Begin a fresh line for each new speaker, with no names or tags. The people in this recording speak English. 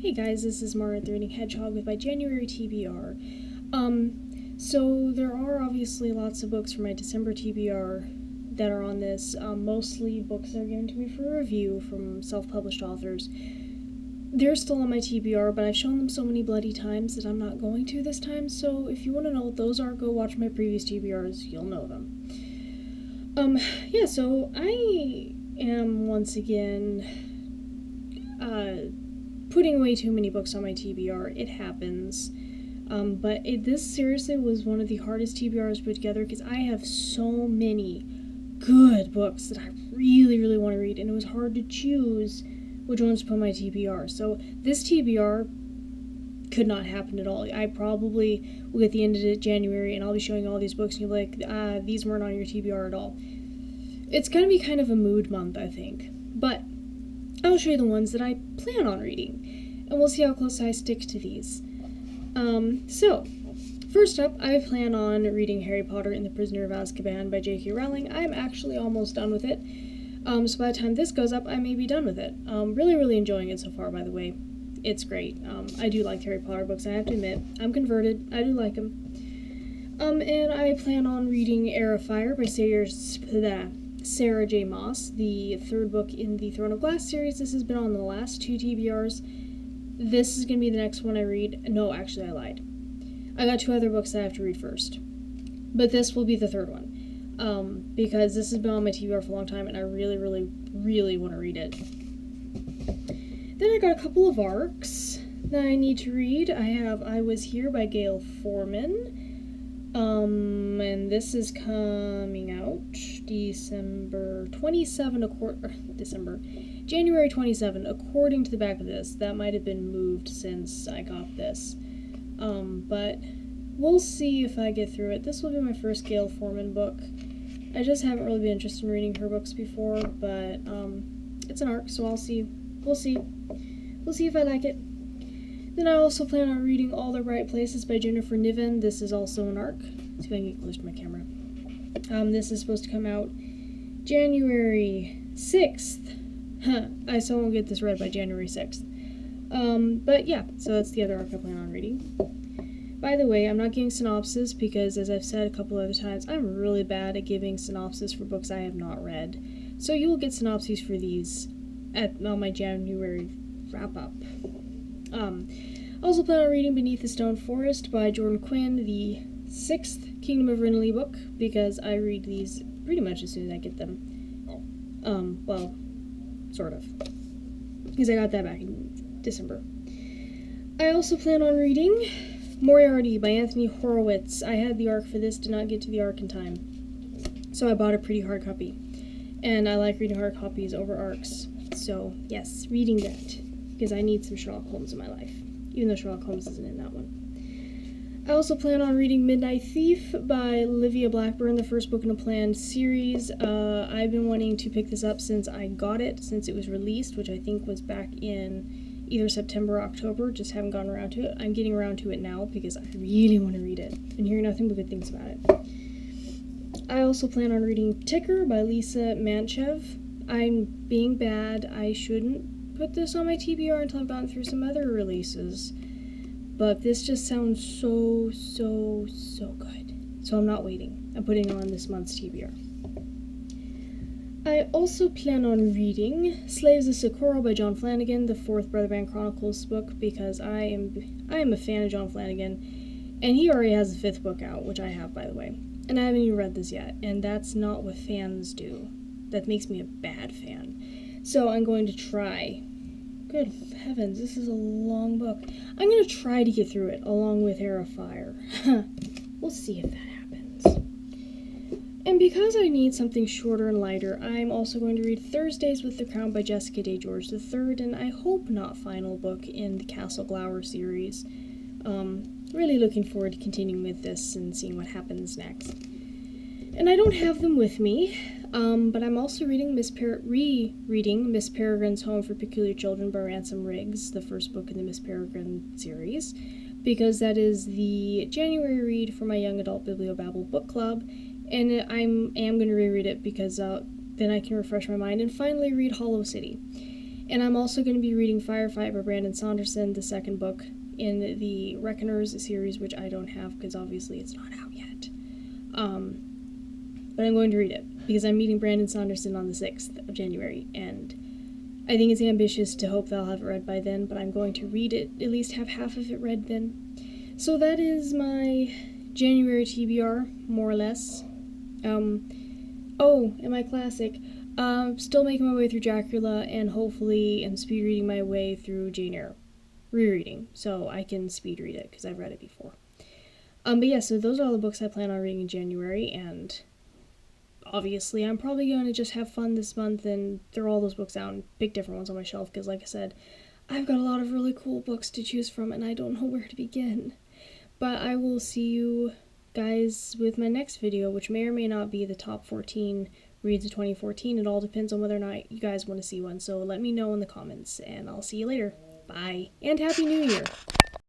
Hey guys, this is Mara the Reading Hedgehog with my January TBR. So there are obviously lots of books from my December TBR that are on this, mostly books that are given to me for review from self-published authors. They're still on my TBR, but I've shown them so many bloody times that I'm not going to this time, so if you want to know what those are, go watch my previous TBRs, you'll know them. So I am once again, putting way too many books on my TBR. It happens. But this seriously was one of the hardest TBRs to put together because I have so many good books that I really, really want to read, and it was hard to choose which ones to put on my TBR. So this TBR could not happen at all. I probably will get the end of January and I'll be showing all these books and you'll be like, these weren't on your TBR at all. It's going to be kind of a mood month, I think. But I'll show you the ones that I plan on reading, and we'll see how close I stick to these. So, first up, I plan on reading Harry Potter and the Prisoner of Azkaban by J.K. Rowling. I'm actually almost done with it, so by the time this goes up, I may be done with it. Really, really enjoying it so far, by the way. It's great. I do like Harry Potter books, I have to admit. I'm converted. I do like them. And I plan on reading Heir of Fire by Sarah J. Maas, the third book in the Throne of Glass series. This has been on the last two TBRs. This is going to be the next one I read. No, actually, I lied. I got two other books that I have to read first. But this will be the third one. Because this has been on my TBR for a long time, and I really, really, really want to read it. Then I got a couple of arcs that I need to read. I have I Was Here by Gail Forman. And this is coming out January 27, according to the back of this. That might have been moved since I got this. But we'll see if I get through it. This will be my first Gail Forman book. I just haven't really been interested in reading her books before, but, it's an arc, so I'll see. We'll see. We'll see if I like it. Then I also plan on reading All the Right Places by Jennifer Niven. This is also an arc. Let's see if I can get close to my camera. This is supposed to come out January 6th. I still won't get this read by January 6th. But yeah, so that's the other arc I plan on reading. By the way, I'm not giving synopsis because, as I've said a couple other times, I'm really bad at giving synopsis for books I have not read. So you will get synopses for these on my January wrap-up. Also plan on reading Beneath the Stone Forest by Jordan Quinn, the 6th Kingdom of Renly book, because I read these pretty much as soon as I get them. Well, sort of. Because I got that back in December. I also plan on reading Moriarty by Anthony Horowitz. I had the arc for this, did not get to the arc in time. So I bought a pretty hard copy. And I like reading hard copies over arcs. So, yes, reading that. Because I need some Sherlock Holmes in my life, even though Sherlock Holmes isn't in that one. I also plan on reading Midnight Thief by Olivia Blackburn, the first book in a planned series. I've been wanting to pick this up since I got it, since it was released, which I think was back in either September or October, just haven't gotten around to it. I'm getting around to it now because I really want to read it, and hear nothing but good things about it. I also plan on reading Ticker by Lisa Manchev. I'm being bad, I shouldn't put this on my TBR until I've gotten through some other releases, but this just sounds so good, so I'm not waiting. I'm putting on this month's TBR. I also plan on reading Slaves of Socorro by John Flanagan, the 4th Brother Band Chronicles book, because I am a fan of John Flanagan, and he already has the 5th book out, which I have, by the way, and I haven't even read this yet, and that's not what fans do. That makes me a bad fan. So I'm going to try. Good heavens, this is a long book. I'm going to try to get through it, along with Heir of Fire. We'll see if that happens. And because I need something shorter and lighter, I'm also going to read Thursdays with the Crown by Jessica Day George III, and I hope not final book in the Castle Glower series. Really looking forward to continuing with this and seeing what happens next. And I don't have them with me, but I'm also reading rereading Miss Peregrine's Home for Peculiar Children by Ransom Riggs, the first book in the Miss Peregrine series, because that is the January read for my Young Adult Bibliobabble book club, and I am going to reread it because then I can refresh my mind and finally read Hollow City. And I'm also going to be reading Firefight by Brandon Sanderson, the second book in the Reckoners series, which I don't have because obviously it's not out yet. But I'm going to read it because I'm meeting Brandon Sanderson on the 6th of January, and I think it's ambitious to hope that I'll have it read by then, but I'm going to read it, at least have half of it read then. So that is my January TBR, more or less. Oh, and my classic. Still making my way through Dracula, and hopefully am speed reading my way through Jane Eyre. Rereading, so I can speed read it, because I've read it before. But yeah, so those are all the books I plan on reading in January, and obviously I'm probably going to just have fun this month and throw all those books out and pick different ones on my shelf, because like I said, I've got a lot of really cool books to choose from, and I don't know where to begin. But I will see you guys with my next video, which may or may not be the top 14 reads of 2014. It all depends on whether or not you guys want to see one, so let me know in the comments, and I'll see you later. Bye, and Happy New Year!